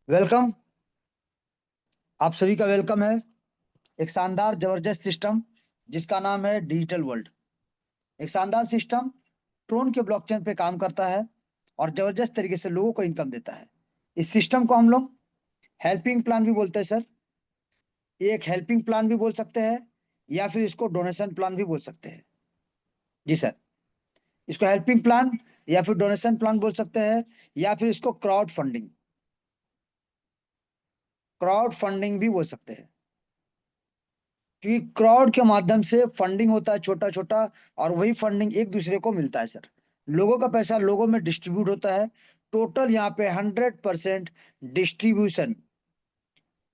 Welcome. आप सभी का वेलकम है एक शानदार जबरदस्त सिस्टम जिसका नाम है डिजिटल वर्ल्ड। एक शानदार सिस्टम ट्रोन के ब्लॉकचेन पे काम करता है और जबरदस्त तरीके से लोगों को इनकम देता है। इस सिस्टम को हम लोग हेल्पिंग प्लान भी बोलते हैं सर। ये एक हेल्पिंग प्लान भी बोल सकते हैं या फिर इसको डोनेशन प्लान भी बोल सकते हैं। जी सर, इसको हेल्पिंग प्लान या फिर डोनेशन प्लान बोल सकते हैं या फिर इसको क्राउड फंडिंग भी बोल सकते हैं, क्योंकि क्राउड के माध्यम से फंडिंग होता है छोटा छोटा, और वही फंडिंग एक दूसरे को मिलता है सर। लोगों का पैसा लोगों में डिस्ट्रीब्यूट होता है। टोटल यहाँ पे 100% डिस्ट्रीब्यूशन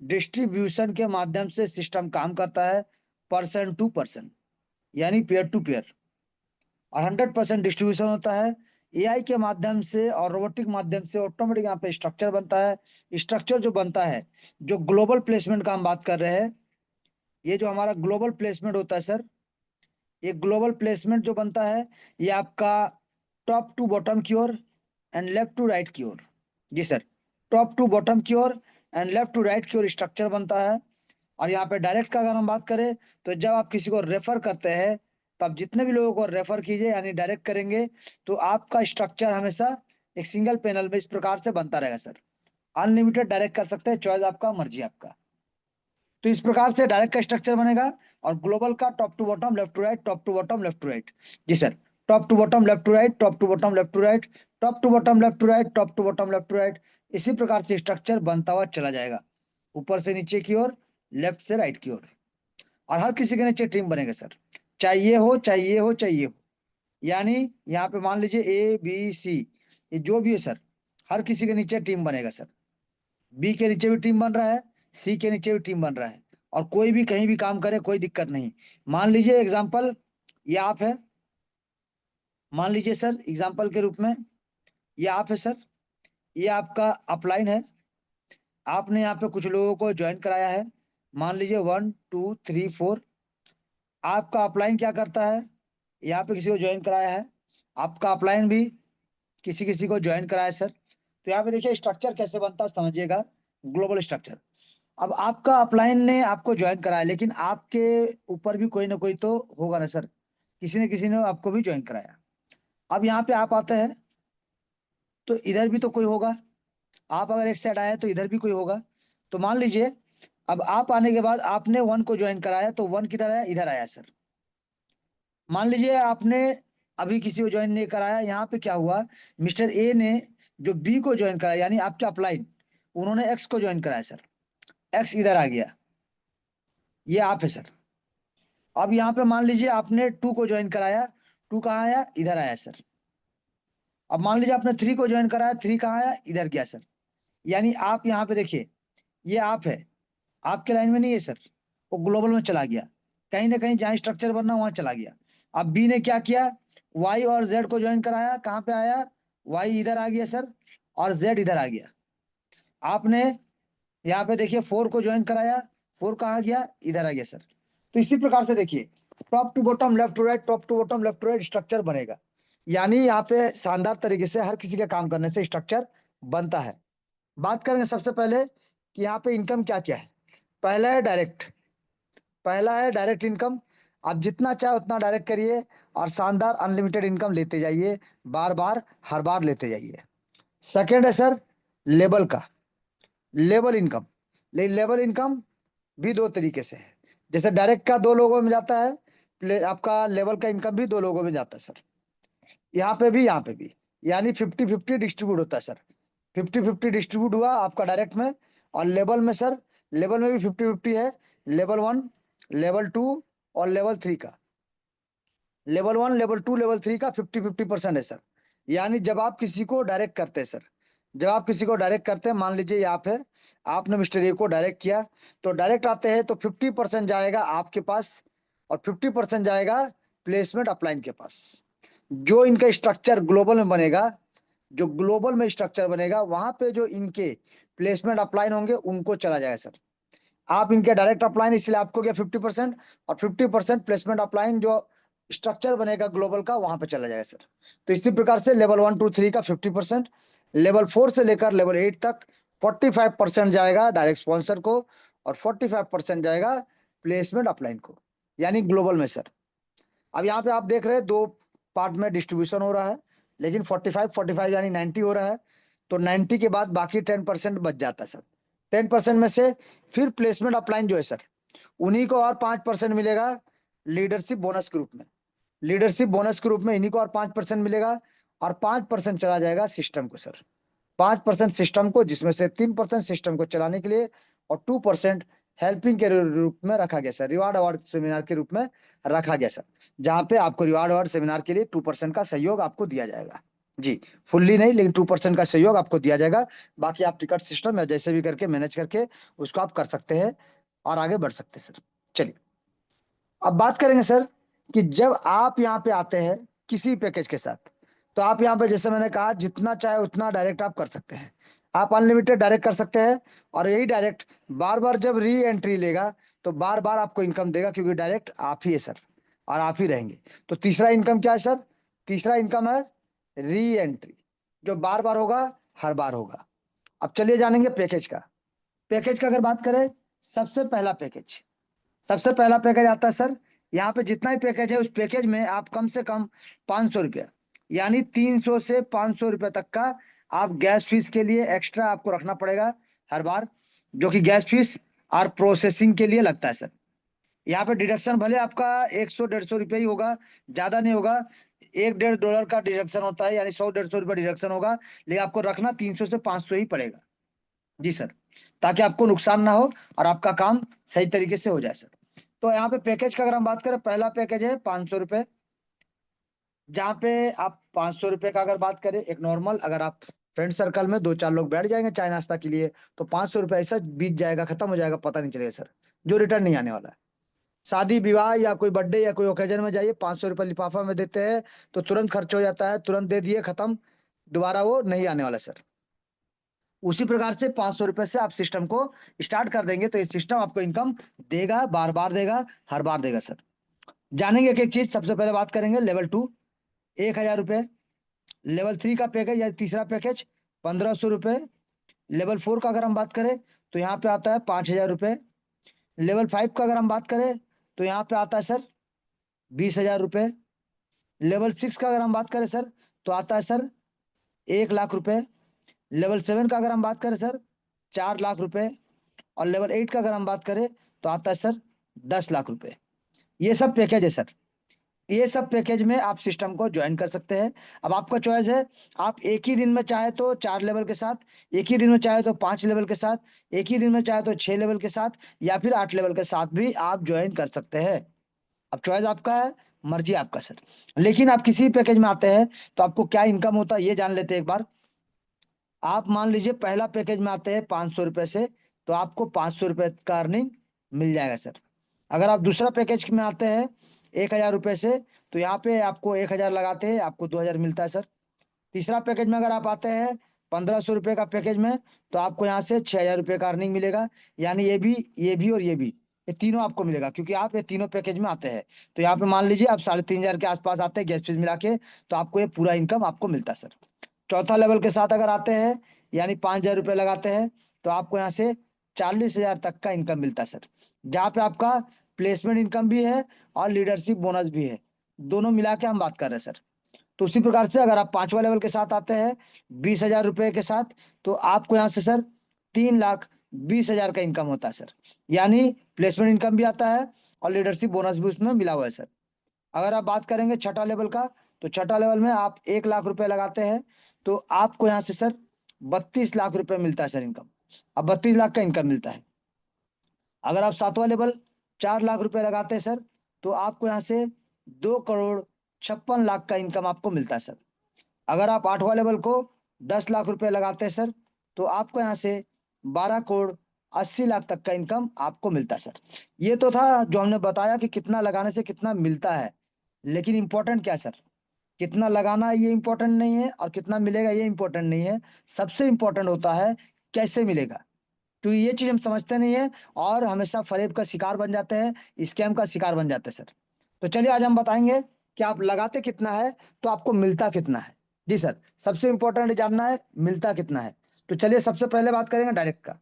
डिस्ट्रीब्यूशन के माध्यम से सिस्टम काम करता है, पर्सन टू पर्सन, यानी पेयर टू पेयर। और 100% डिस्ट्रीब्यूशन होता है एआई के माध्यम से और रोबोटिक माध्यम से। ऑटोमेटिक यहाँ पे स्ट्रक्चर बनता है। स्ट्रक्चर जो बनता है, जो ग्लोबल प्लेसमेंट का हम बात कर रहे हैं, ये जो हमारा ग्लोबल प्लेसमेंट होता है सर, ये ग्लोबल प्लेसमेंट जो बनता है, ये आपका टॉप टू बॉटम की ओर एंड लेफ्ट टू राइट की ओर। जी सर, टॉप टू बॉटम की ओर एंड लेफ्ट टू राइट की ओर स्ट्रक्चर बनता है। और यहाँ पे डायरेक्ट का अगर हम बात करें, तो जब आप किसी को रेफर करते हैं, तब जितने भी लोगों को रेफर कीजिए यानी डायरेक्ट करेंगे, तो आपका स्ट्रक्चर हमेशा एक सिंगल पैनल में इस प्रकार से बनता रहेगा सर। अनलिमिटेड डायरेक्ट कर सकते हैं, चॉइस आपका, मर्जी आपका। तो इस प्रकार से डायरेक्ट का स्ट्रक्चर बनेगा। और ग्लोबल का top to bottom left to right, top to bottom left to right. जी sir, top to bottom left to right, top to bottom left to right, top to bottom left to right, top to bottom left to right. इसी प्रकार से structure बनता हुआ चला जाएगा, ऊपर से नीचे की ओर, लेफ्ट से राइट की ओर। और हर किसी के नीचे टीम बनेगा सर, चाहे ये हो चाहे ये हो चाहे ये हो। यानी यहाँ पे मान लीजिए ABC, ये जो भी है सर, हर किसी के नीचे टीम बनेगा सर। बी के नीचे भी टीम बन रहा है, सी के नीचे भी टीम बन रहा है, और कोई भी कहीं भी काम करे कोई दिक्कत नहीं। मान लीजिए एग्जाम्पल, ये आप है। मान लीजिए सर एग्जाम्पल के रूप में, ये आप है सर, ये आपका अपलाइन है। आपने यहाँ पे कुछ लोगों को ज्वाइन कराया है, मान लीजिए 1 2 3 4। आपका अपलाइन क्या करता है, यहाँ पे किसी को ज्वाइन कराया है, आपका अपलाइन भी किसी किसी को ज्वाइन कराया है सर। तो यहाँ पे देखिए स्ट्रक्चर कैसे बनता है, समझिएगा। Global structure. अब आपका अपलाइन ने आपको ज्वाइन कराया, लेकिन आपके ऊपर भी कोई ना कोई तो होगा ना सर, किसी न किसी ने आपको भी ज्वाइन कराया। अब यहाँ पे आप आते हैं, तो इधर भी तो कोई होगा। आप अगर एक साइड आए तो इधर भी कोई होगा। तो मान लीजिए, अब आप आने के बाद आपने 1 को ज्वाइन कराया, तो 1 किधर आया, इधर आया सर। मान लीजिए आपने अभी किसी को ज्वाइन नहीं कराया, यहाँ पे क्या हुआ, मिस्टर ए ने जो बी को ज्वाइन कराया, यानी आपके अपलाइन, उन्होंने एक्स को ज्वाइन कराया सर। एक्स इधर आ गया, ये आप है सर। अब यहाँ पे मान लीजिए आपने 2 को ज्वाइन कराया, 2 कहाँ आया, इधर आया सर। अब मान लीजिए आपने 3 को ज्वाइन कराया, 3 कहाँ आया, इधर गया सर। यानी आप यहाँ पे देखिए, ये आप है, आपके लाइन में नहीं है सर, वो ग्लोबल में चला गया, कहीं ना कहीं जहाँ स्ट्रक्चर बनना वहां चला गया। अब बी ने क्या किया, वाई और जेड को ज्वाइन कराया, कहाँ पे आया, वाई इधर आ गया सर, और जेड इधर आ गया। आपने यहाँ पे देखिए 4 को ज्वाइन कराया, 4 कहाँ गया, इधर आ गया सर। तो इसी प्रकार से देखिए, top to bottom left to right, top to bottom left to right structure बनेगा। यानी यहाँ पे शानदार तरीके से हर किसी के काम करने से स्ट्रक्चर बनता है। बात करेंगे सबसे पहले कि यहाँ पे इनकम क्या क्या है। पहला है डायरेक्ट, पहला है डायरेक्ट इनकम। आप जितना चाहे उतना डायरेक्ट करिए और शानदार अनलिमिटेड इनकम लेते जाइए, बार बार हर बार लेते जाइए। सेकेंड है सर लेबल का, लेबल इनकम। लेकिन लेबल इनकम भी दो तरीके से है। जैसे डायरेक्ट का 2 लोगों में जाता है, आपका लेवल का इनकम भी 2 लोगों में जाता है सर। यहाँ पे भी, यहाँ पे भी, यानी 50-50 डिस्ट्रीब्यूट होता है सर। 50-50 डिस्ट्रीब्यूट हुआ आपका डायरेक्ट में। और लेवल में सर, लेवल में भी 50-50 है। लेवल 1, लेवल 2 और लेवल 3 का। लेवल 1, लेवल 2, लेवल 3 का 50-50% है सर। यानी जब आप किसी को डायरेक्ट करते हैं सर, जब आप किसी को डायरेक्ट करते हैं, मान लीजिए ये आप है, आपने मिस्टर ए को डायरेक्ट किया, तो डायरेक्ट आते हैं तो 50% जाएगा आपके पास, और 50% जाएगा प्लेसमेंट अपलाइन के पास। जो इनका स्ट्रक्चर ग्लोबल में बनेगा, जो ग्लोबल में स्ट्रक्चर बनेगा, वहां पे जो इनके प्लेसमेंट अपलाइन होंगे उनको चला जाएगा सर। आप इनके डायरेक्ट अपलाइन, इसलिए आपको क्या 50%, और 50% प्लेसमेंट अपलाइन जो स्ट्रक्चर बनेगा ग्लोबल का, वहां पे चला जाएगा सर। तो इसी प्रकार से लेवल 1 2 3 का 50%, लेवल 4 से लेकर लेवल 8 तक 45% जाएगा डायरेक्ट स्पॉन्सर को और 45% जाएगा प्लेसमेंट अपलाइन को, यानी ग्लोबल में सर। अब यहाँ पे आप देख रहे हैं 2 पार्ट में डिस्ट्रीब्यूशन हो रहा है, लेकिन 45 यानी 90 हो रहा है। तो 90 के बाद बाकी 10% बच जाता है सर। 10% में से फिर प्लेसमेंट अपलाइन जो है सर, उन्हीं को और 5% मिलेगा लीडरशिप बोनस ग्रुप में। लीडरशिप बोनस ग्रुप में इन्हीं को और 5% मिलेगा, और 5% चला जाएगा सिस्टम को सर। 5% सिस्टम को, जिसमें से 3% सिस्टम को चलाने के लिए और 2% हेल्पिंग के रूप में रखा गया सर, रिवार्ड अवार्ड सेमिनार के रूप में रखा गया सर, जहां पे आपको रिवार्ड अवार्ड सेमिनार के लिए 2% का सहयोग आपको दिया जाएगा जी। फुल्ली नहीं, लेकिन 2% का सहयोग आपको दिया जाएगा। बाकी आप टिकट सिस्टम या जैसे भी करके मैनेज करके उसको आप कर सकते हैं और आगे बढ़ सकते हैं सर। चलिए अब बात करेंगे सर कि जब आप यहाँ पे आते हैं किसी पैकेज के साथ, तो आप यहाँ पे जैसे मैंने कहा जितना चाहे उतना डायरेक्ट आप कर सकते हैं। आप अनलिमिटेड डायरेक्ट कर सकते हैं, और यही डायरेक्ट बार बार जब री एंट्री लेगा तो बार बार आपको इनकम देगा, क्योंकि डायरेक्ट आप ही है सर और आप ही रहेंगे। तो तीसरा इनकम क्या है सर? तीसरा इनकम है री एंट्री, जो बार बार होगा, हर बार होगा। अब चलिए जानेंगे पैकेज का। पैकेज का अगर बात करें, सबसे पहला पैकेज सबसे पहला पैकेज आता है सर, यहाँ पे जितना ही पैकेज है उस पैकेज में आप कम से कम 500 रुपया, यानी 300 से 500 रुपये तक का आप गैस फीस के लिए एक्स्ट्रा आपको रखना पड़ेगा हर बार, जो कि गैस फीस और प्रोसेसिंग के लिए लगता है सर। यहाँ पे डिडक्शन भले आपका 100-150 रुपये ही होगा, ज्यादा नहीं होगा। $1-1.5 का डिडक्शन होता है, यानी 100-150 रुपये डिडक्शन होगा, लेकिन आपको रखना 300 से 500 ही पड़ेगा जी सर, ताकि आपको नुकसान ना हो और आपका काम सही तरीके से हो जाए सर। तो यहाँ पे पैकेज का अगर हम बात करें, पहला पैकेज है 500 रुपये, जहाँ पे आप 500 रुपये का अगर बात करें एक नॉर्मल, अगर आप फ्रेंड सर्कल में 2-4 लोग बैठ जाएंगे चाय नाश्ता के लिए, तो 500 रुपये ऐसा बीत जाएगा, खत्म हो जाएगा, पता नहीं चलेगा सर, जो रिटर्न नहीं आने वाला है। शादी विवाह या कोई बर्थडे या कोई ओकेजन में जाइए, 500 रुपये लिफाफा में देते हैं तो तुरंत खर्च हो जाता है, तुरंत दे दिए, खत्म, दोबारा वो नहीं आने वाला सर। उसी प्रकार से 500 रुपये से आप सिस्टम को स्टार्ट कर देंगे तो ये सिस्टम आपको इनकम देगा, बार बार देगा, हर बार देगा सर। जानेंगे एक एक चीज। सबसे पहले बात करेंगे लेवल 2, 1,000 रुपये। लेवल 3 का पैकेज या तीसरा पैकेज 1,500 रुपये। लेवल 4 का अगर हम बात करें तो यहाँ पे आता है 5,000 रुपये। लेवल 5 का अगर हम बात करें तो यहाँ पे आता है सर 20,000 रुपये। लेवल 6 का अगर हम बात करें सर तो आता है सर 1,00,000 रुपये। लेवल 7 का अगर हम बात करें सर 4,00,000 रुपये। और लेवल 8 का अगर हम बात करें तो आता है सर 10,00,000 रुपये। ये सब पैकेज है सर। ये सब पैकेज में आप सिस्टम को ज्वाइन कर सकते हैं। अब आपका चॉइस है, आप एक ही दिन में चाहे तो 4 लेवल के साथ, एक ही दिन में चाहे तो 5 लेवल के साथ, एक ही दिन में चाहे तो 6 लेवल के साथ, या फिर 8 लेवल के साथ भी आप ज्वाइन कर सकते हैं। अब चॉइस आपका है, मर्जी आपका सर। लेकिन आप किसी पैकेज में आते हैं तो आपको क्या इनकम होता है ये जान लेते हैं एक बार। आप मान लीजिए पहला पैकेज में आते हैं 500 रुपए से, तो आपको 500 रुपए का अर्निंग मिल जाएगा सर। अगर आप दूसरा पैकेज में आते हैं 1,000 रुपए से, तो यहाँ पे आपको 1,000 लगाते हैं, आपको 2,000 मिलता है सर। तीसरा पैकेज में अगर आप आते हैं 1,500 रुपए का पैकेज में, तो आपको यहाँ से 6,000 रुपए का अर्निंग मिलेगा, यानी ये भी और ये भी, ये तीनों आपको मिलेगा, क्योंकि आप ये तीनों पैकेज में आते हैं। तो यहाँ पे मान लीजिए आप 3,500 के आसपास आते हैं गैस फीस मिला के, तो आपको ये पूरा इनकम आपको मिलता है सर। चौथा लेवल के साथ अगर आते हैं, यानी 5,000 रुपये लगाते हैं, तो आपको यहाँ से 40,000 तक का इनकम मिलता है सर, जहाँ पे आपका प्लेसमेंट इनकम भी है और लीडरशिप बोनस भी है, दोनों मिला के हम बात कर रहे हैं सर। तो उसी प्रकार से अगर आप 5वां लेवल के साथ आते हैं 20,000 रुपये के साथ, तो आपको यहाँ से सर 3,20,000 का इनकम होता है सर, यानी प्लेसमेंट इनकम भी आता है और लीडरशिप बोनस भी उसमें मिला हुआ है सर। अगर आप बात करेंगे छठा लेवल का, तो छठा लेवल में आप 1,00,000 रुपए लगाते हैं, तो आपको यहाँ से सर 32 लाख रुपए मिलता है सर इनकम। अब 32 लाख का इनकम मिलता है। अगर आप 7वां लेवल 4,00,000 रुपए लगाते हैं सर, तो आपको यहाँ से 2,56,00,000 का इनकम आपको मिलता है सर। अगर आप 8वां लेवल को 10,00,000 रुपए लगाते हैं सर, तो आपको यहाँ से 12,80,00,000 तक का इनकम आपको मिलता है सर। ये तो था जो हमने बताया कि कितना लगाने से कितना मिलता है, लेकिन इंपॉर्टेंट क्या है सर? कितना लगाना ये इंपॉर्टेंट नहीं है और कितना मिलेगा ये इंपॉर्टेंट नहीं है। सबसे इंपॉर्टेंट होता है कैसे मिलेगा, तो ये चीज हम समझते नहीं है और हमेशा फरेब का शिकार बन जाते हैं, स्कैम का शिकार बन जाते हैं सर। तो चलिए आज हम बताएंगे कि आप लगाते कितना है तो आपको मिलता कितना है। जी सर, सबसे इंपॉर्टेंट जानना है मिलता कितना है। तो चलिए सबसे पहले बात करेंगे डायरेक्ट का।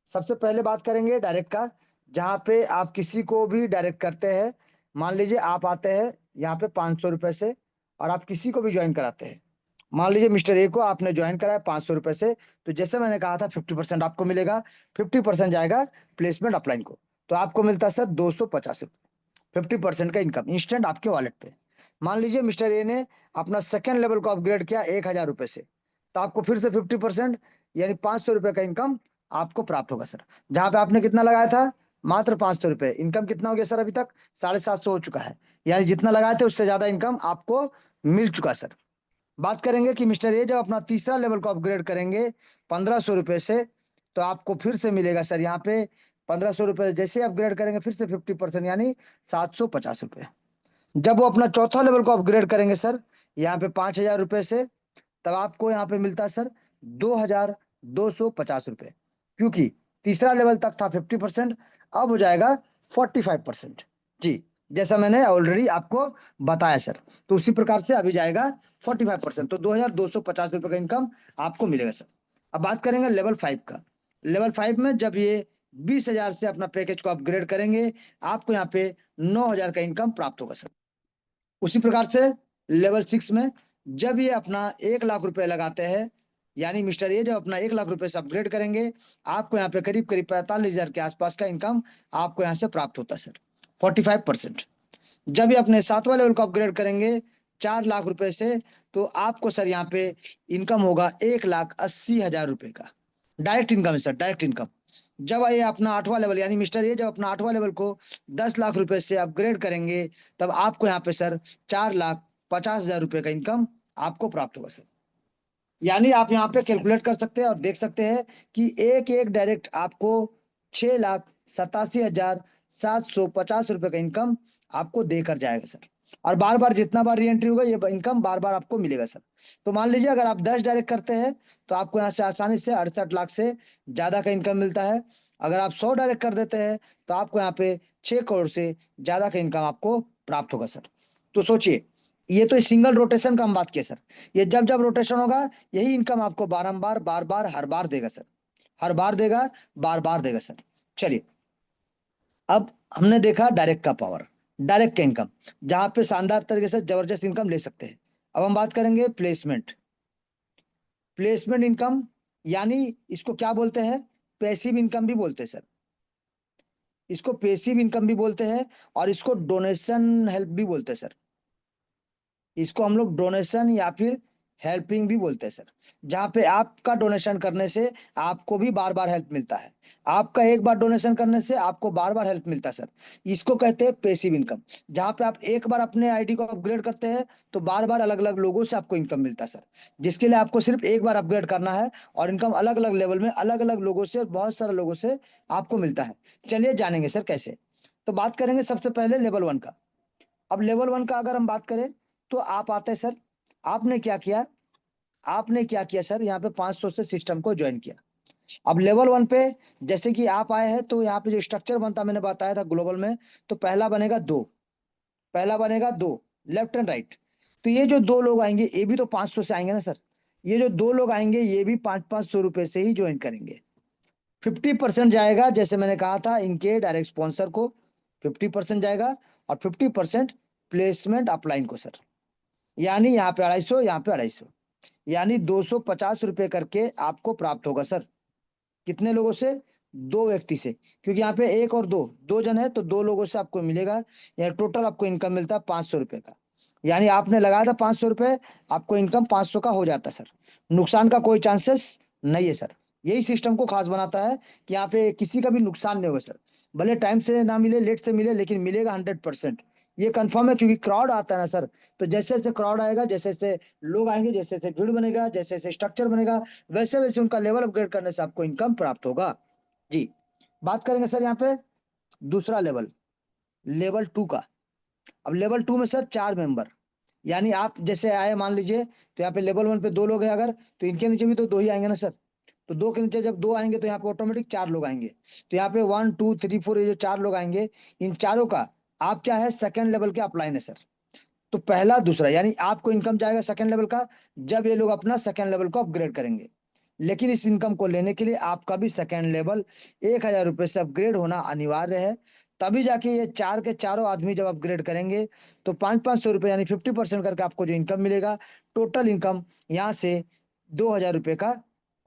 सबसे पहले बात करेंगे डायरेक्ट का, जहाँ पे आप किसी को भी डायरेक्ट करते हैं। मान लीजिए आप आते हैं यहाँ पे 500 रुपए से, और आप किसी को भी ज्वाइन कराते हैं। मान लीजिए मिस्टर ए को आपने ज्वाइन कराया 500 रुपए से, तो जैसे मैंने कहा था 50% आपको मिलेगा, 50% जाएगा प्लेसमेंट अपलाइन को, तो आपको मिलता है सर 250 रुपए। 50% का इनकम इंस्टेंट आपके वॉलेट पे। मान लीजिए मिस्टर ए ने अपना सेकंड लेवल को अपग्रेड किया 1000 रुपए से, तो आपको फिर से 50% यानी 500 रुपए का इनकम आपको प्राप्त होगा सर। जहां पे आपने कितना लगाया था, मात्र 500 रुपए, इनकम कितना हो गया सर अभी तक, 750 हो चुका है। यानी जितना लगाए थे उससे ज्यादा इनकम आपको मिल चुका है सर। बात करेंगे कि मिस्टर ए जब अपना तीसरा लेवल को अपग्रेड करेंगे 1500 रुपए से, तो आपको फिर से मिलेगा सर यहाँ पे 1500 रुपए। जैसे अपग्रेड करेंगे फिर से 50% यानी 750 रुपए। जब वो अपना चौथा लेवल को अपग्रेड करेंगे सर यहाँ पे 5000 रुपए से, तब आपको यहाँ पे मिलता है सर 2250 रुपए। क्योंकि तीसरा लेवल तक था 50%, अब हो जाएगा 45%। जी, जैसा मैंने ऑलरेडी आपको बताया सर, तो उसी प्रकार से अभी जाएगा 45%, तो 2250 रुपए का इनकम आपको मिलेगा सर। अब बात करेंगे लेवल 5 का। लेवल 5 में जब ये 20,000 से अपना पैकेज को अपग्रेड करेंगे, आपको यहाँ पे 9,000 का इनकम प्राप्त होगा सर। उसी प्रकार से लेवल 6 में जब ये अपना 1 लाख रुपए लगाते हैं, यानी मिस्टर ये जब अपना 1 लाख रुपए से अपग्रेड करेंगे, आपको यहाँ पे करीब करीब 45,000 के आसपास का इनकम आपको यहाँ से प्राप्त होता है सर, 45%। जब ये अपने 7वां लेवल को अपग्रेड करेंगे 4 लाख रुपए से, तो आपको सर यहाँ पे इनकम होगा 1,80,000 रुपए का। डायरेक्ट इनकम है सर, डायरेक्ट इनकम। जब ये अपना 8वां लेवल यानी मिस्टर ये जब अपना 8वां लेवल को 10 लाख रुपए से अपग्रेड करेंगे, तब आपको यहाँ पे सर 4,50,000 रुपए का इनकम आपको प्राप्त होगा सर। यानी आप यहाँ पे कैलकुलेट कर सकते हैं और देख सकते हैं कि एक एक डायरेक्ट आपको 6,87,750 रुपए का इनकम आपको देकर जाएगा सर। और बार बार जितना बार री एंट्री होगा ये इनकम बार बार आपको मिलेगा सर। तो मान लीजिए अगर आप 10 डायरेक्ट करते हैं, तो आपको यहाँ से आसानी से 68 लाख से ज्यादा का इनकम मिलता है। अगर आप 100 डायरेक्ट कर देते हैं, तो आपको यहाँ पे 6 करोड़ से ज्यादा का इनकम आपको प्राप्त होगा सर। तो सोचिए, ये तो सिंगल रोटेशन का हम बात किए सर। ये जब जब रोटेशन होगा, यही इनकम आपको बारंबार बार बार हर बार देगा सर, हर बार देगा, बार बार देगा सर। चलिए, अब हमने देखा डायरेक्ट का पावर, डायरेक्ट का इनकम, जहां पे शानदार तरीके से जबरदस्त इनकम ले सकते हैं। अब हम बात करेंगे प्लेसमेंट। प्लेसमेंट इनकम यानी इसको क्या बोलते हैं, पैसिव इनकम भी बोलते हैं सर। इसको पैसिव इनकम भी बोलते हैं, और इसको डोनेशन हेल्प भी बोलते हैं सर। इसको हम लोग डोनेशन या फिर हेल्पिंग भी बोलते हैं सर। जहाँ पे आपका डोनेशन करने से आपको भी बार बार हेल्प मिलता है। आपका एक बार डोनेशन करने से आपको बार बार हेल्प मिलता है सर। इसको कहते हैं पैसिव इनकम। जहाँ पे आप एक बार अपने आईडी को अपग्रेड करते हैं, तो बार बार अलग अलग लोगों से आपको इनकम मिलता है सर। जिसके लिए आपको सिर्फ एक बार अपग्रेड करना है, और इनकम अलग अलग लेवल में अलग अलग लोगों से और बहुत सारे लोगों से आपको मिलता है। चलिए जानेंगे सर कैसे। तो बात करेंगे सबसे पहले लेवल 1 का। अब लेवल 1 का अगर हम बात करें, तो आप आते हैं सर, आपने क्या किया, आपने क्या किया सर, यहाँ पे 500 से सिस्टम को ज्वाइन किया। अब लेवल 1 पे जैसे कि आप आए हैं, तो यहाँ पे जो स्ट्रक्चर बनता मैंने बताया था ग्लोबल में, तो पहला बनेगा 2, पहला बनेगा 2, लेफ्ट एंड राइट। तो ये जो 2 लोग आएंगे ये भी तो 500 से आएंगे ना सर। ये जो 2 लोग आएंगे ये भी 500-500 रुपए से ही ज्वाइन करेंगे। 50% जाएगा, जैसे मैंने कहा था, इनके डायरेक्ट स्पॉन्सर को 50% जाएगा, और 50% प्लेसमेंट अपलाइन को सर। यानी यहाँ पे 250, यहाँ पे 250, यानी 250 रुपए करके आपको प्राप्त होगा सर। कितने लोगों से, 2 व्यक्ति से, क्योंकि यहाँ पे एक और दो, 2 जन है, तो 2 लोगों से आपको मिलेगा। यानी टोटल आपको इनकम मिलता है 500 रुपए का। यानी आपने लगाया था 500 रुपए, आपको इनकम 500 का हो जाता है सर। नुकसान का कोई चांसेस नहीं है सर। यही सिस्टम को खास बनाता है कि यहाँ पे किसी का भी नुकसान नहीं होगा सर। भले टाइम से ना मिले, लेट से मिले, लेकिन मिलेगा 100%। ये कंफर्म है, क्योंकि क्राउड आता है ना सर। तो जैसे जैसे क्राउड आएगा, जैसे जैसे लोग आएंगे, जैसे जैसे भीड़ बनेगा, जैसे जैसे स्ट्रक्चर बनेगा, वैसे वैसे उनका लेवल अपग्रेड करने से आपको इनकम प्राप्त होगा। जी, बात करेंगे सर यहाँ पे दूसरा लेवल, लेवल 2 का। अब लेवल 2 में सर 4 मेंबर, यानी आप जैसे आए मान लीजिए, तो यहाँ पे लेवल 1 पे 2 लोग हैं अगर, तो इनके नीचे भी तो 2 ही आएंगे ना सर। तो 2 के नीचे जब 2 आएंगे, तो यहाँ पे ऑटोमेटिक 4 लोग आएंगे। तो यहाँ पे 1 2 3 4 ये जो 4 लोग आएंगे, इन चारों का आप क्या है, सेकंड लेवल के अपलाइन है सर। तो पहला दूसरा यानी आपको इनकम जाएगा सेकंड लेवल का, जब ये लोग अपना सेकंड लेवल को अपग्रेड करेंगे। लेकिन इस इनकम को लेने के लिए आपका भी सेकेंड लेवल 1,000 रुपए से अपग्रेड होना अनिवार्य है। तभी जाके ये चार के चारों आदमी जब अपग्रेड करेंगे तो 500-500 रुपए यानी 50% करके आपको जो इनकम मिलेगा, टोटल इनकम यहाँ से 2,000 रुपए का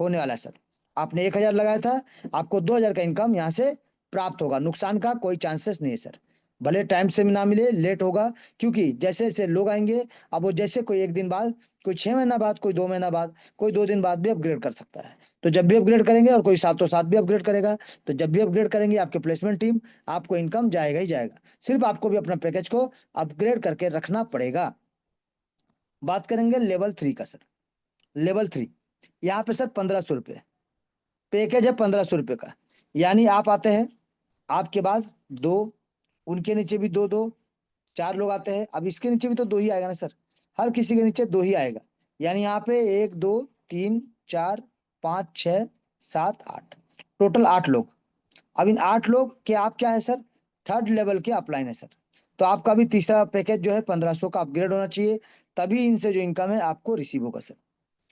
होने वाला है सर। आपने 1,000 लगाया था, आपको 2,000 का इनकम यहाँ से प्राप्त होगा। नुकसान का कोई चांसेस नहीं है सर। भले टाइम से ना मिले, लेट होगा, क्योंकि जैसे जैसे लोग आएंगे, अब वो जैसे कोई एक दिन बाद, कोई 6 महीना बाद, कोई 2 महीना बाद, कोई 2 दिन बाद भी अपग्रेड कर सकता है। तो जब भी अपग्रेड करेंगे, और कोई सातों साथ भी अपग्रेड करेगा, तो जब भी अपग्रेड करेंगे आपके प्लेसमेंट टीम, आपको इनकम जाएगा ही जाएगा। सिर्फ आपको भी अपना पैकेज को अपग्रेड करके रखना पड़ेगा। बात करेंगे लेवल 3 का सर। लेवल 3 यहाँ पे सर 1,500 रुपये पैकेज है, 1,500 रुपये का। यानी आप आते हैं, आपके बाद दो, उनके नीचे भी दो दो, 4 लोग आते हैं। अब इसके नीचे भी तो 2 ही आएगा ना सर, हर किसी के नीचे 2 ही आएगा। यानी यहाँ पे 1 2 3 4 5 6 7 8, टोटल 8 लोग। अब इन 8 लोग के आप क्या है सर, थर्ड लेवल के अपलाइन है सर। तो आपका भी तीसरा पैकेज जो है 1,500 का अपग्रेड होना चाहिए, तभी इनसे जो इनकम है आपको रिसीव होगा सर,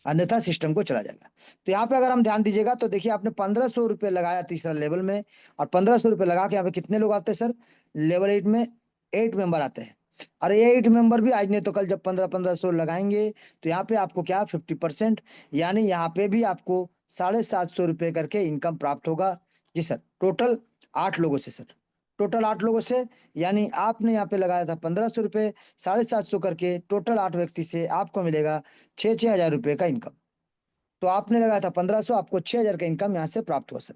अन्यथा सिस्टम को चला जाएगा। तो यहाँ पे अगर हम ध्यान दीजिएगा तो देखिए, आपने 1,500 रुपये लगाया तीसरा लेवल में, और 1,500 रुपये लगा के यहाँ पे कितने लोग आते हैं सर, लेवल 8 में 8 मेंबर आते हैं। और ये 8 मेंबर भी आज नहीं तो कल जब 1500 लगाएंगे, तो यहाँ पे आपको क्या 50%, यानी यहाँ पे भी आपको 750 रुपये करके इनकम प्राप्त होगा। जी सर, टोटल 8 लोगों से सर, टोटल 8 लोगों से। यानी आपने यहाँ पे लगाया था 1,500 रुपये, 750 करके टोटल 8 व्यक्ति से आपको मिलेगा 6,000 रुपये का इनकम। तो आपने लगाया था 1,500, आपको 6,000 का इनकम यहाँ से प्राप्त हुआ सर।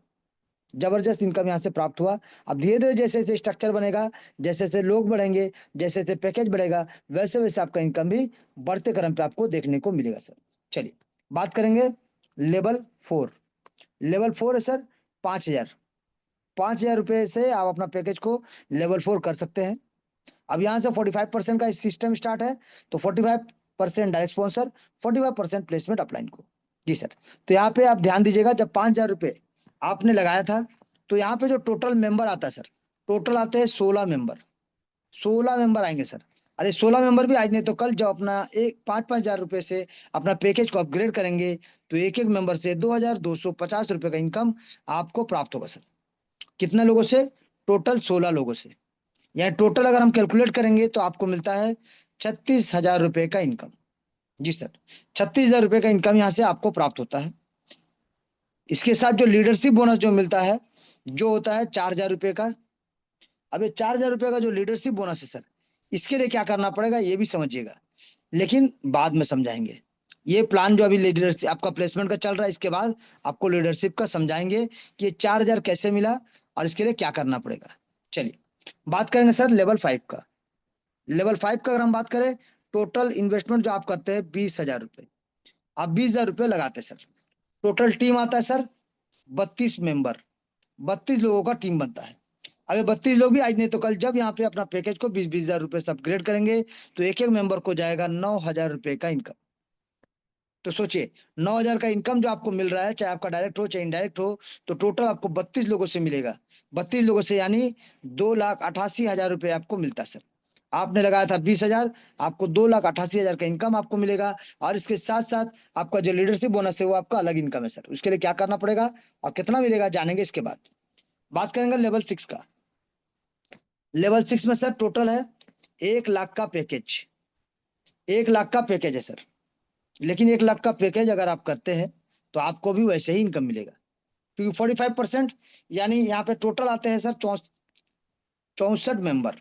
जबरदस्त इनकम यहाँ से प्राप्त हुआ। अब धीरे धीरे जैसे जैसे स्ट्रक्चर बनेगा, जैसे जैसे लोग बढ़ेंगे, जैसे जैसे पैकेज बढ़ेगा, वैसे वैसे आपका इनकम भी बढ़ते क्रम पे आपको देखने को मिलेगा सर। चलिए बात करेंगे लेवल 4। लेवल 4 है सर 5,000। 5,000 रुपये से आप अपना पैकेज को लेवल 4 कर सकते हैं। अब यहाँ से 45% का सिस्टम स्टार्ट है, तो 45% डायरेक्ट स्पॉन्सर, 45% प्लेसमेंट अपलाइन को। जी सर। तो यहाँ पे आप ध्यान दीजिएगा, जब 5,000 रुपये आपने लगाया था, तो यहाँ पे जो टोटल मेंबर आता है सर, टोटल आते हैं 16 मेंबर। 16 मेंबर आएंगे सर। अरे 16 मेंबर भी आज नहीं तो कल जब अपना एक 5,000-5,000 रुपये से अपना पैकेज को अपग्रेड करेंगे, तो एक एक मेंबर से 2,250 रुपये का इनकम आपको प्राप्त होगा सर। कितने लोगों से, टोटल 16 लोगों से। यानी टोटल अगर हम कैलकुलेट करेंगे तो आपको मिलता है 36,000 रुपये का इनकम। जी सर, 36,000 रुपये का इनकम यहाँ से आपको प्राप्त होता है। इसके साथ जो लीडरशिप बोनस जो मिलता है, जो होता है 4,000 रुपये का। अब ये 4,000 रुपये का जो लीडरशिप बोनस है सर, इसके लिए क्या करना पड़ेगा ये भी समझिएगा, लेकिन बाद में समझाएंगे। ये प्लान जो अभी लीडरशिप आपका प्लेसमेंट का चल रहा है, इसके बाद आपको लीडरशिप का समझाएंगे कि ये 4,000 कैसे मिला और इसके लिए क्या करना पड़ेगा। चलिए बात करेंगे सर लेवल 5 का। लेवल 5 का अगर हम बात करें, टोटल इन्वेस्टमेंट जो आप करते हैं 20,000 रुपये। आप 20,000 रुपये लगाते हैं सर। टोटल टीम आता है सर 32 मेंबर, 32 लोगों का टीम बनता है। अगर 32 लोग भी आज नहीं तो कल जब यहाँ पे अपना पैकेज को 20,000 रुपये से अपग्रेड करेंगे, तो एक एक मेंबर को जाएगा 9,000 रुपये का इनकम। तो सोचिए, 9,000 का इनकम जो आपको मिल रहा है, चाहे आपका डायरेक्ट हो चाहे इनडायरेक्ट हो, तो टोटल आपको 32 लोगों से मिलेगा। 32 लोगों से यानी 2,88,000 रुपये आपको मिलता है सर। आपने लगाया था 20,000, आपको 2,88,000 का इनकम आपको मिलेगा। और इसके साथ साथ आपका जो लीडरशिप बोनस है वो आपका अलग इनकम है सर। उसके लिए क्या करना पड़ेगा और कितना मिलेगा जानेंगे इसके बाद। बात करेंगे लेवल 6 का। लेवल 6 में सर टोटल है 1,00,000 का पैकेज। 1,00,000 का पैकेज है सर। लेकिन 1,00,000 का पैकेज अगर आप करते हैं, तो आपको भी वैसे ही इनकम मिलेगा, क्योंकि 45%, यानी यहाँ पे टोटल आते हैं सर 64 मेंबर।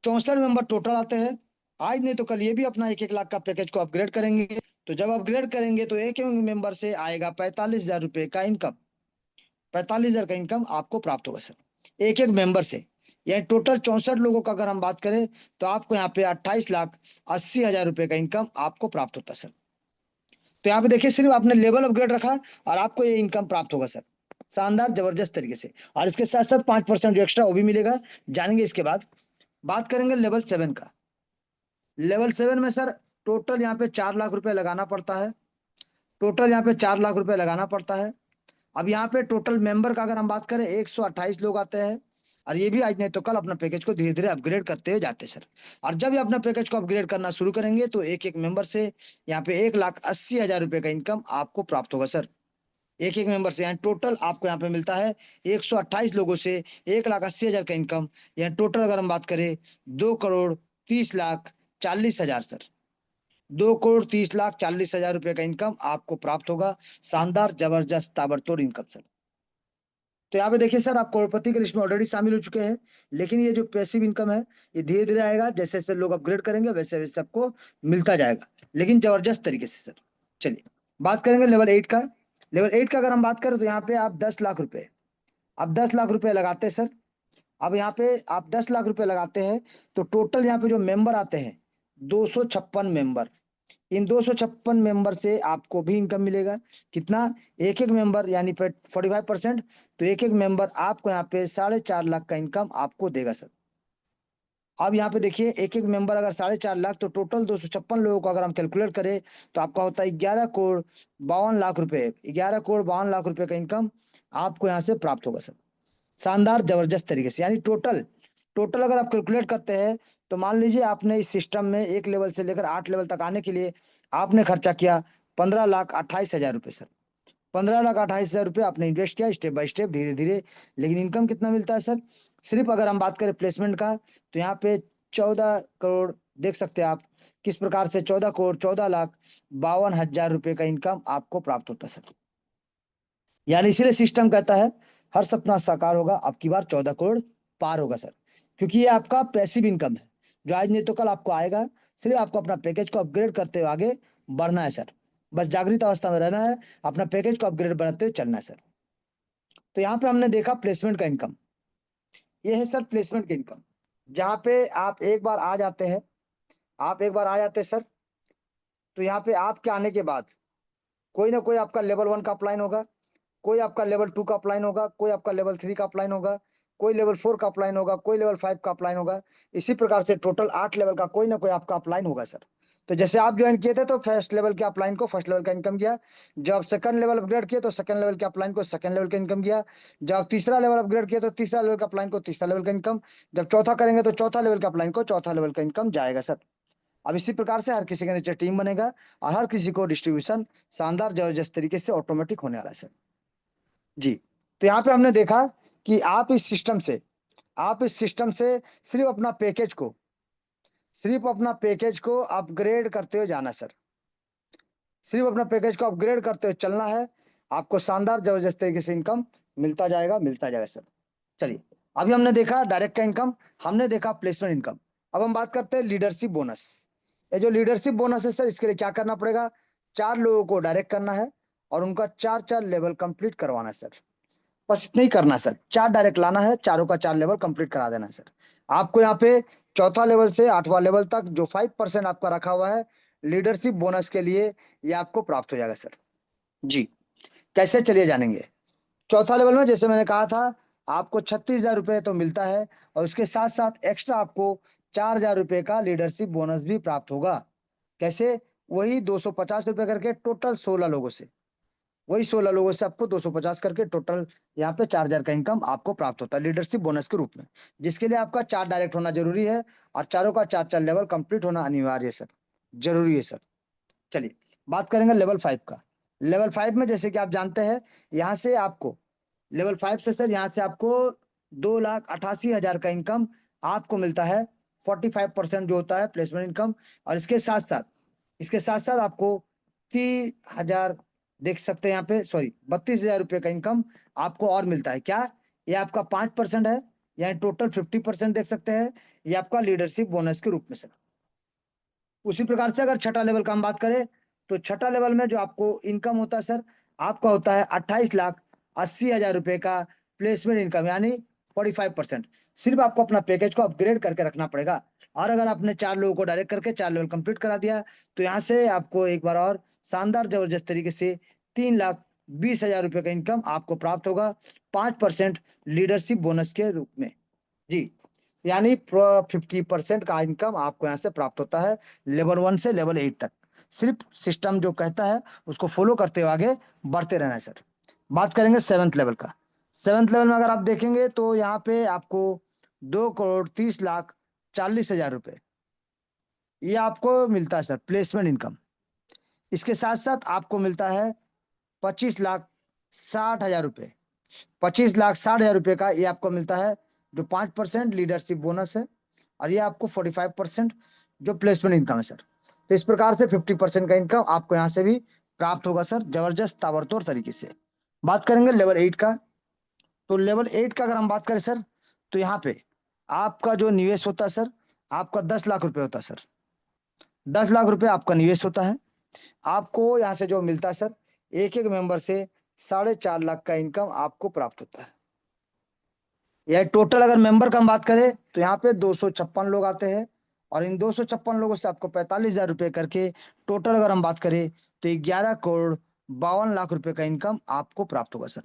64 मेंबर टोटल आते हैं। आज नहीं तो कल ये भी अपना 1,00,000 का पैकेज को अपग्रेड करेंगे। तो जब अपग्रेड करेंगे तो एक मेंबर से आएगा 45,000 रुपये का इनकम। 45,000 का इनकम आपको प्राप्त होगा सर, एक एक मेंबर से। यानी टोटल 64 लोगों का अगर हम बात करें, तो आपको यहाँ पे 28,80,000 रुपये का इनकम आपको प्राप्त होता है सर। तो यहाँ पे देखिए, सिर्फ आपने लेवल अपग्रेड रखा और आपको ये इनकम प्राप्त होगा सर, शानदार जबरदस्त तरीके से। और इसके साथ साथ 5% जो एक्स्ट्रा वो भी मिलेगा, जानेंगे इसके बाद। बात करेंगे लेवल 7 का। लेवल 7 में सर टोटल यहाँ पे 4,00,000 रुपये लगाना पड़ता है। टोटल यहाँ पे 4,00,000 रुपये लगाना पड़ता है। अब यहाँ पे टोटल मेंबर का अगर हम बात करें, 128 लोग आते हैं। और ये भी आज नहीं तो कल अपना पैकेज को धीरे धीरे अपग्रेड करते हुए जाते सर। और जब ये अपना पैकेज को अपग्रेड करना शुरू करेंगे तो एक एक मेंबर से यहाँ पे 1,80,000 रुपए का इनकम आपको प्राप्त होगा सर। एक एक मेंबर से यहाँ टोटल आपको यहाँ पे मिलता है 128 लोगों से 1,80,000 का इनकम। यहाँ टोटल अगर हम बात करें 2,30,40,000 सर। 2,30,40,000 रुपए का इनकम आपको प्राप्त होगा। शानदार, जबरदस्त, ताबड़तोड़ इनकम सर। तो यहाँ पे देखिए सर, आप करोड़पति की लिस्ट में ऑलरेडी शामिल हो चुके हैं। लेकिन ये जो पैसिव इनकम है ये धीरे धीरे आएगा, जैसे जैसे लोग अपग्रेड करेंगे वैसे वैसे आपको मिलता जाएगा, लेकिन जबरदस्त तरीके से सर। चलिए बात करेंगे लेवल 8 का। लेवल 8 का अगर हम बात करें तो यहाँ पे आप 10 लाख रुपए, आप 10 लाख रुपए लगाते हैं सर। अब यहाँ पे आप 10 लाख रुपए लगाते हैं तो टोटल यहाँ पे जो मेंबर आते हैं 256 मेंबर। इन 256 मेंबर से आपको भी इनकम मिलेगा। कितना? एक एक मेंबर यानी 45%। तो एक एक मेंबर आपको यहाँ पे 4.5 लाख का इनकम आपको देगा सर। अब यहाँ पे देखिए, एक एक मेंबर अगर 4.5 लाख, तो टोटल 256 लोगों को अगर हम कैलकुलेट करें तो आपका होता है 11,52,00,000 रुपए। 11,52,00,000 रुपए का इनकम आपको यहाँ से प्राप्त होगा सर। शानदार, जबरदस्त तरीके से। यानी टोटल टोटल अगर आप कैलकुलेट करते हैं तो मान लीजिए आपने इस सिस्टम में 1 लेवल से लेकर 8 लेवल तक आने के लिए आपने खर्चा किया 15,28,000 रुपए सर। 15,28,000 रुपए आपने इन्वेस्ट किया स्टेप बाय स्टेप, धीरे धीरे। लेकिन इनकम कितना मिलता है सर? सिर्फ अगर हम बात करें प्लेसमेंट का तो यहाँ पे 14 करोड़, देख सकते हैं आप किस प्रकार से 14,52,52,000 रुपए का इनकम आपको प्राप्त होता है सर। यानी इसलिए सिस्टम कहता है हर सपना साकार होगा, अब की बार 14 करोड़ पार होगा सर। क्योंकि ये आपका पैसिव इनकम है जो आज नहीं तो कल आपको आएगा। सिर्फ आपको अपना पैकेज को अपग्रेड करते हुए आगे बढ़ना है सर। बस जागृत अवस्था में रहना है, अपना पैकेज को अपग्रेड बनाते हुए चलना है सर। तो यहाँ पे हमने देखा प्लेसमेंट का इनकम। ये है सर प्लेसमेंट का इनकम, जहाँ पे आप एक बार आ जाते हैं, आप एक बार आ जाते हैं सर। तो यहाँ पे आपके आने के बाद कोई ना कोई आपका लेवल 1 का अपलाइन होगा, कोई आपका लेवल 2 का अपलाइन होगा, कोई आपका लेवल 3 का अपलाइन होगा, कोई लेवल 4 का अपलाइन होगा, कोई लेवल 5 का अपलाइन होगा। इसी प्रकार से टोटल 8 लेवल का कोई ना कोई आपका अपलाइन होगा सर। तो जैसे आप ज्वाइन किए थे तो फर्स्ट लेवल के अपलाइन को फर्स्ट लेवल का इनकम गया। जब आप सेकंड लेवल अपग्रेड किए तो सेकंड लेवल के अपलाइन को सेकंड लेवल का इनकम गया। जब आप तीसरा लेवल अपग्रेड किए तो तीसरा लेवल का अपलाइन को तीसरा लेवल का इनकम। जब चौथा करेंगे तो चौथा लेवल का अपलाइन को चौथा लेवल का इनकम जाएगा सर। अब इसी प्रकार से हर किसी के नीचे टीम बनेगा और हर किसी को डिस्ट्रीब्यूशन शानदार, जबरदस्त तरीके से ऑटोमेटिक होने वाला है सर। जी। तो यहाँ पे हमने देखा कि आप इस सिस्टम से सिर्फ अपना पैकेज को अपग्रेड करते हुए जाना सर। सिर्फ अपना पैकेज को अपग्रेड करते हुए चलना है। आपको शानदार, जबरदस्त तरीके से इनकम मिलता जाएगा सर। चलिए, अभी हमने देखा डायरेक्ट का इनकम, हमने देखा प्लेसमेंट इनकम। अब हम बात करते हैं लीडरशिप बोनस। ये जो लीडरशिप बोनस है सर, इसके लिए क्या करना पड़ेगा? 4 लोगों को डायरेक्ट करना है और उनका 4 लेवल कंप्लीट करवाना है सर। बस इतना ही करना सर, 4 डायरेक्ट लाना है, चारों का 4 लेवल कंप्लीट करा देना है सर। आपको यहाँ पे चौथा लेवल से 8वां लेवल तक जो 5% आपका रखा हुआ है लीडरशिप बोनस के लिए, ये आपको प्राप्त हो जाएगा सर। जी। कैसे, चलिए जानेंगे। चौथा लेवल में जैसे मैंने कहा था आपको 36,000 रुपए तो मिलता है और उसके साथ साथ एक्स्ट्रा आपको 4,000 रुपए का लीडरशिप बोनस भी प्राप्त होगा। कैसे? वही 250 रुपए करके टोटल 16 लोगों से, वही 16 लोगों से आपको 250 करके टोटल यहाँ पे 4,000 का इनकम आपको प्राप्त होता है लीडरशिप बोनस के रूप में। जिसके लिए आपका 4 डायरेक्ट होना जरूरी है और चारों का 4 लेवल कंप्लीट होना अनिवार्य है सर, जरूरी है सर। चलिए बात करेंगे लेवल 5 का। लेवल 5 में जैसे कि आप जानते हैं, यहाँ से आपको लेवल 5 से सर यहाँ से आपको 2,88,000 का इनकम आपको मिलता है। 45% जो होता है प्लेसमेंट इनकम। और इसके साथ साथ आपको 30,000, देख सकते हैं यहाँ पे, सॉरी 32,000 रुपए का इनकम आपको और मिलता है। क्या? ये आपका 5% है, यानी टोटल 50% देख सकते हैं। ये आपका लीडरशिप बोनस के रूप में सर। उसी प्रकार से अगर छठा लेवल का हम बात करें तो छठा लेवल में जो आपको इनकम होता है सर, आपका होता है 28,80,000 रुपए का प्लेसमेंट इनकम, यानी 45%। सिर्फ आपको अपना पैकेज को अपग्रेड करके रखना पड़ेगा। और अगर आपने 4 लोगों को डायरेक्ट करके 4 लेवल कंप्लीट करा दिया तो यहाँ से आपको एक बार और शानदार, जबरदस्त तरीके से 3,20,000 रुपए का इनकम आपको प्राप्त होगा 5% लीडरशिप बोनस के रूप में। जी। यानी 50% का इनकम आपको यहाँ से प्राप्त होता है लेवल 1 से लेवल 8 तक। सिर्फ सिस्टम जो कहता है उसको फॉलो करते हुए आगे बढ़ते रहना है सर। बात करेंगे 7th लेवल का। 7th लेवल में अगर आप देखेंगे तो यहाँ पे आपको 2,30,40,40,000 रुपए ये आपको मिलता है सर प्लेसमेंट इनकम। इसके साथ साथ आपको मिलता है 25,60,000 रुपए। 25,60,000 रुपए का ये आपको मिलता है, जो 5% लीडरशिप बोनस है, और ये आपको 45% जो प्लेसमेंट इनकम है सर। तो इस प्रकार से 50% का इनकम आपको यहाँ से भी प्राप्त होगा सर, जबरदस्त ताबड़तोड़ तरीके से। बात करेंगे लेवल 8 का। तो लेवल 8 का अगर हम बात करें सर, तो यहाँ पे आपका जो निवेश होता है सर, आपका 10 लाख रुपए होता है सर। 10 लाख रुपए आपका निवेश होता है। आपको यहाँ से जो मिलता है सर, एक एक मेंबर से 4.5 लाख का इनकम आपको प्राप्त होता है। यह टोटल अगर मेंबर का हम बात करें तो यहाँ पे 256 लोग आते हैं, और इन 256 लोगों से आपको 45,000 रुपए करके टोटल अगर हम बात करें तो 11,52 लाख रुपए का इनकम आपको प्राप्त होगा सर।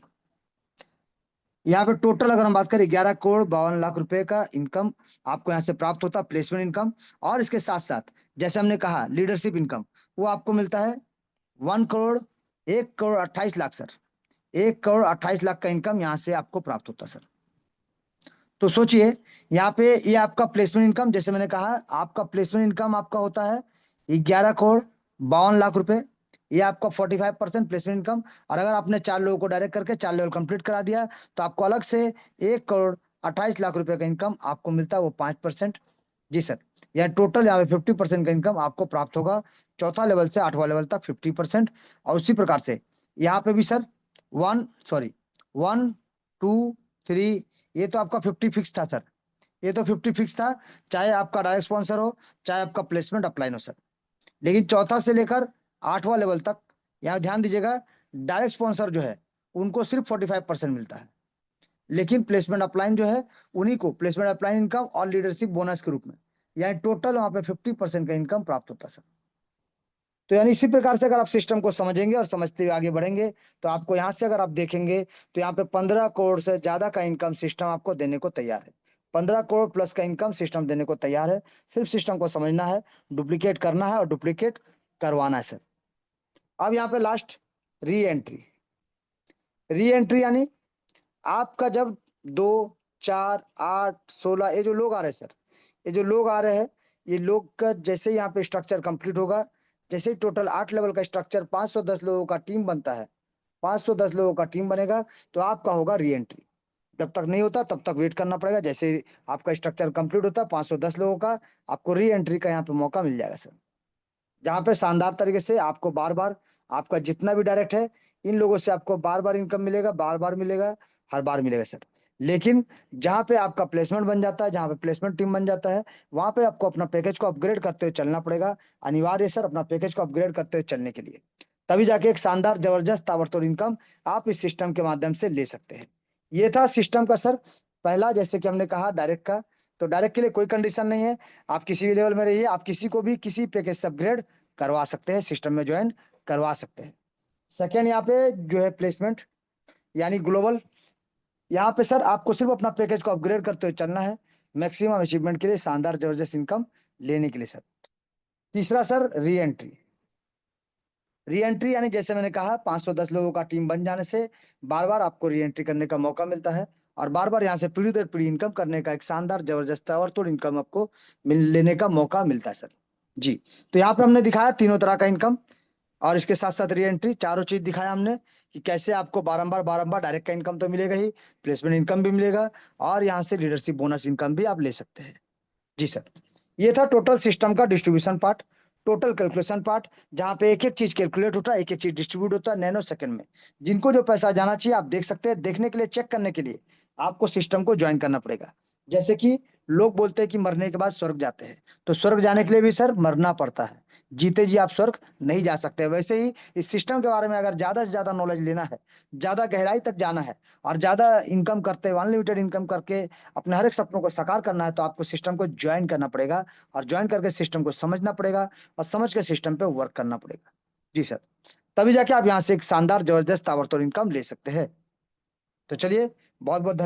यहाँ पे टोटल अगर हम बात करें 11,52 लाख रुपए का इनकम आपको यहाँ से प्राप्त होता है, प्लेसमेंट इनकम। और इसके साथ साथ जैसे हमने कहा लीडरशिप इनकम, वो आपको मिलता है 1,28 लाख सर। 1,28 लाख का इनकम यहाँ से आपको प्राप्त होता है सर। तो सोचिए, यहाँ पे ये आपका प्लेसमेंट इनकम, जैसे मैंने कहा आपका प्लेसमेंट इनकम आपका होता है 11,52 लाख रुपए। ये आपका 45% प्लेसमेंट इनकम। और अगर आपने 4 लोगों को डायरेक्ट करके 4 लेवल कंप्लीट करा दिया, तो आपको अलग से 1,28 लाख रुपए का इनकम आपको मिलता है, वो 5%। जी सर, यह टोटल यहाँ पे 50% का इनकम आपको प्राप्त होगा, चौथा लेवल से 8वां लेवल तक 50%। और उसी प्रकार से यहाँ पे भी सर 1, 2, 3, ये तो आपका 50 फिक्स था सर। ये तो 50 फिक्स था, चाहे आपका डायरेक्ट स्पॉन्सर हो, चाहे आपका प्लेसमेंट अपलाइन हो सर। लेकिन चौथा से लेकर 8वां लेवल तक, यहाँ ध्यान दीजिएगा, डायरेक्ट स्पॉन्सर जो है उनको सिर्फ 45% मिलता है, लेकिन प्लेसमेंट अपलाइन जो है उन्हीं को प्लेसमेंट अपलाइन इनकम और लीडरशिप बोनस के रूप में, यानी टोटल वहां पे 50% का इनकम प्राप्त होता है सर। तो यानी इसी प्रकार से अगर आप सिस्टम को समझेंगे और समझते हुए आगे बढ़ेंगे, तो आपको यहाँ से अगर आप देखेंगे तो यहाँ पे 15 करोड़ से ज्यादा का इनकम सिस्टम आपको देने को तैयार है। 15 करोड़ प्लस का इनकम सिस्टम देने को तैयार है। सिर्फ सिस्टम को समझना है, डुप्लीकेट करना है और डुप्लीकेट करवाना है सर। अब यहाँ पे last re entry. Re entry यानी आपका जब 2, 4, 8, 16 ये जो लोग आ रहे हैं सर, ये जो लोग आ रहे हैं, ये लोग का जैसे यहाँ पे स्ट्रक्चर कंप्लीट होगा, जैसे टोटल 8 लेवल का स्ट्रक्चर 510 लोगों का टीम बनता है, 510 लोगों का टीम बनेगा, तो आपका होगा री एंट्री। जब तक नहीं होता तब तक वेट करना पड़ेगा। जैसे आपका स्ट्रक्चर कंप्लीट होता है 510 लोगों का, आपको री एंट्री का यहाँ पे मौका मिल जाएगा सर, जहाँ पे शानदार तरीके से आपको बार बार, आपका जितना भी डायरेक्ट है, इन लोगों से आपको बार बार इनकम मिलेगा, बार बार मिलेगा, हर बार मिलेगा सर। लेकिन जहाँ पे आपका प्लेसमेंट बन जाता है, जहाँ पे प्लेसमेंट टीम बन जाता है, वहां पे आपको अपना पैकेज को अपग्रेड करते हुए चलना पड़ेगा। अनिवार्य सर, अपना पैकेज को अपग्रेड करते हुए चलने के लिए, तभी जाके एक शानदार जबरदस्त ताबड़तोड़ इनकम आप इस सिस्टम के माध्यम से ले सकते हैं। ये था सिस्टम का सर पहला, जैसे कि हमने कहा डायरेक्ट का। तो डायरेक्ट के लिए कोई कंडीशन नहीं है, आप किसी भी लेवल में रहिए, आप किसी को भी किसी पैकेज से अपग्रेड करवा सकते हैं, सिस्टम में ज्वाइन करवा सकते हैं। सेकेंड यहाँ पे जो है प्लेसमेंट यानी ग्लोबल, यहाँ पे सर आपको सिर्फ अपना पैकेज को अपग्रेड करते हुए चलना है, मैक्सिमम अचीवमेंट के लिए, शानदार जबरदस्त इनकम लेने के लिए सर। तीसरा sir re entry. Re entry यानी जैसे मैंने कहा 510 लोगों का टीम बन जाने से बार बार आपको री एंट्री करने का मौका मिलता है, और बार बार यहाँ से पीढ़ी दर पीढ़ी इनकम करने का एक शानदार जबरदस्त और तोड़ इनकम आपको लेने का मौका मिलता है सर। जी, तो यहाँ पे हमने दिखाया तीनों तरह का इनकम, और इसके साथ साथ री एंट्री, चारों चीज दिखाया हमने कि कैसे आपको बारंबार बारंबार डायरेक्ट का इनकम तो मिलेगा ही, प्लेसमेंट इनकम भी मिलेगा, और यहाँ से लीडरशिप बोनस इनकम भी आप ले सकते हैं। जी सर, ये था टोटल सिस्टम का distribution part, total calculation part, जहां पे एक एक चीज कैलकुलेट होता है, एक एक चीज डिस्ट्रीब्यूट होता है नैनो सेकंड में। जिनको जो पैसा जाना चाहिए आप देख सकते हैं, देखने के लिए, चेक करने के लिए आपको सिस्टम को ज्वाइन करना पड़ेगा। जैसे कि लोग बोलते हैं कि मरने के बाद स्वर्ग जाते हैं, तो स्वर्ग जाने के लिए भी सर मरना पड़ता है, जीते जी आप स्वर्ग नहीं जा सकते। वैसे ही इस सिस्टम के बारे में अगर ज्यादा से ज्यादा नॉलेज लेना है, ज्यादा गहराई तक जाना है, और ज्यादा इनकम करते हुए अनलिमिटेड इनकम करके अपने हर एक सपनों को साकार करना है, तो आपको सिस्टम को ज्वाइन करना पड़ेगा, और ज्वाइन करके सिस्टम को समझना पड़ेगा, और समझ के सिस्टम पे वर्क करना पड़ेगा। जी सर, तभी जाके आप यहाँ से एक शानदार जबरदस्त ताबड़तोड़ इनकम ले सकते हैं। तो चलिए, बहुत बहुत